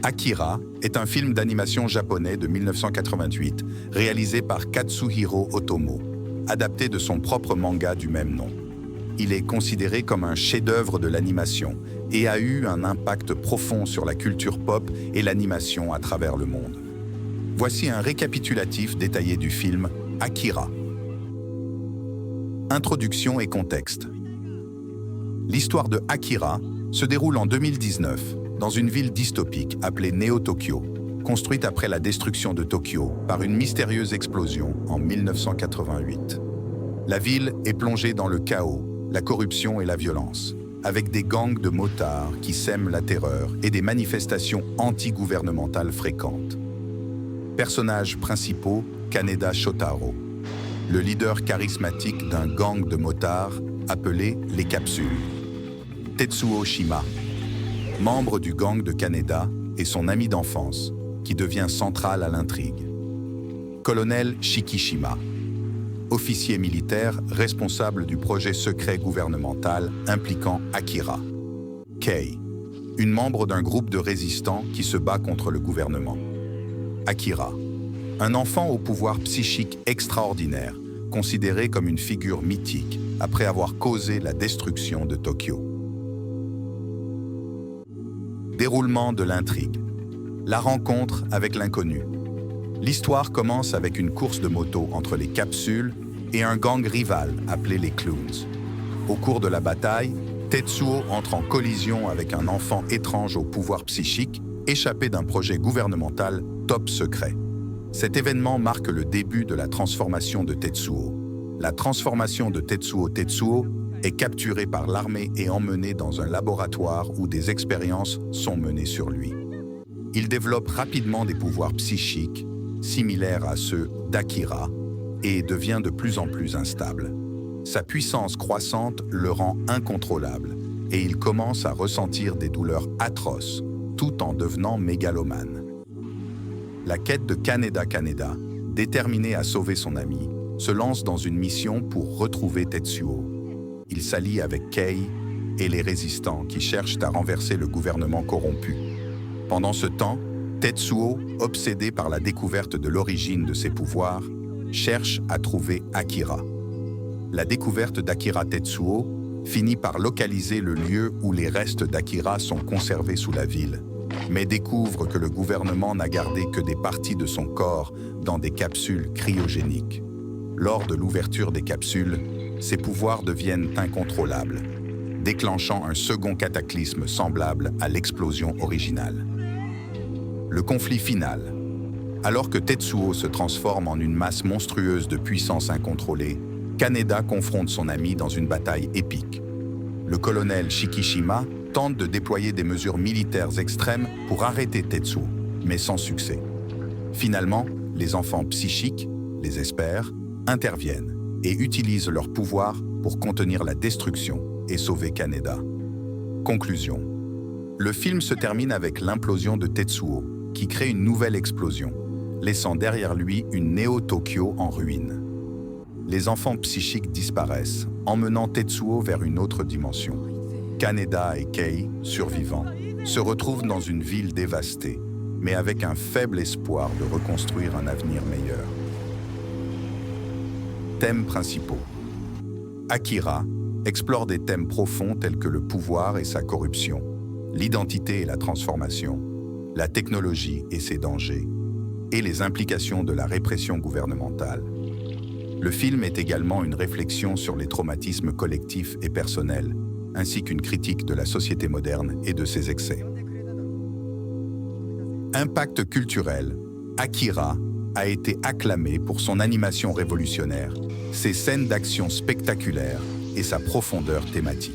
Akira est un film d'animation japonais de 1988, réalisé par Katsuhiro Otomo, adapté de son propre manga du même nom. Il est considéré comme un chef-d'œuvre de l'animation et a eu un impact profond sur la culture pop et l'animation à travers le monde. Voici un récapitulatif détaillé du film Akira. Introduction et contexte. L'histoire de Akira se déroule en 2019 dans une ville dystopique appelée Néo-Tokyo, construite après la destruction de Tokyo par une mystérieuse explosion en 1988. La ville est plongée dans le chaos, la corruption et la violence, avec des gangs de motards qui sèment la terreur et des manifestations anti-gouvernementales fréquentes. Personnages principaux, Kaneda Shotaro, le leader charismatique d'un gang de motards appelé les Capsules. Tetsuo Shima, membre du gang de Kaneda et son ami d'enfance, qui devient central à l'intrigue. Colonel Shikishima, officier militaire responsable du projet secret gouvernemental impliquant Akira. Kei, une membre d'un groupe de résistants qui se bat contre le gouvernement. Akira, un enfant au pouvoir psychique extraordinaire, considéré comme une figure mythique après avoir causé la destruction de Tokyo. Déroulement de l'intrigue. La rencontre avec l'inconnu. L'histoire commence avec une course de moto entre les Capsules et un gang rival appelé les Clowns. Au cours de la bataille, Tetsuo entre en collision avec un enfant étrange au pouvoir psychique, échappé d'un projet gouvernemental top secret. Cet événement marque le début de la transformation de Tetsuo. La transformation de Tetsuo est capturé par l'armée et emmené dans un laboratoire où des expériences sont menées sur lui. Il développe rapidement des pouvoirs psychiques, similaires à ceux d'Akira, et devient de plus en plus instable. Sa puissance croissante le rend incontrôlable, et il commence à ressentir des douleurs atroces, tout en devenant mégalomane. La quête de Kaneda, déterminée à sauver son ami, se lance dans une mission pour retrouver Tetsuo. Il s'allie avec Kei et les résistants qui cherchent à renverser le gouvernement corrompu. Pendant ce temps, Tetsuo, obsédé par la découverte de l'origine de ses pouvoirs, cherche à trouver Akira. La découverte d'Akira Tetsuo finit par localiser le lieu où les restes d'Akira sont conservés sous la ville, mais découvre que le gouvernement n'a gardé que des parties de son corps dans des capsules cryogéniques. Lors de l'ouverture des capsules, ses pouvoirs deviennent incontrôlables, déclenchant un second cataclysme semblable à l'explosion originale. Le conflit final. Alors que Tetsuo se transforme en une masse monstrueuse de puissance incontrôlée, Kaneda confronte son ami dans une bataille épique. Le colonel Shikishima tente de déployer des mesures militaires extrêmes pour arrêter Tetsuo, mais sans succès. Finalement, les enfants psychiques, les Espers, interviennent et utilisent leur pouvoir pour contenir la destruction et sauver Kaneda. Conclusion. Le film se termine avec l'implosion de Tetsuo, qui crée une nouvelle explosion, laissant derrière lui une Néo-Tokyo en ruine. Les enfants psychiques disparaissent, emmenant Tetsuo vers une autre dimension. Kaneda et Kei, survivants, se retrouvent dans une ville dévastée, mais avec un faible espoir de reconstruire un avenir meilleur. Thèmes principaux. Akira explore des thèmes profonds tels que le pouvoir et sa corruption, l'identité et la transformation, la technologie et ses dangers, et les implications de la répression gouvernementale. Le film est également une réflexion sur les traumatismes collectifs et personnels, ainsi qu'une critique de la société moderne et de ses excès. Impact culturel. Akira a été acclamé pour son animation révolutionnaire, ses scènes d'action spectaculaires et sa profondeur thématique.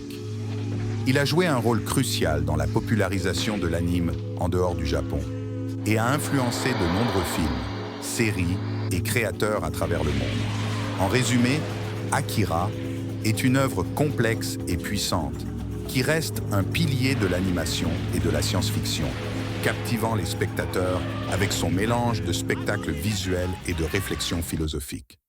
Il a joué un rôle crucial dans la popularisation de l'anime en dehors du Japon et a influencé de nombreux films, séries et créateurs à travers le monde. En résumé, Akira est une œuvre complexe et puissante qui reste un pilier de l'animation et de la science-fiction, captivant les spectateurs avec son mélange de spectacle visuel et de réflexion philosophique.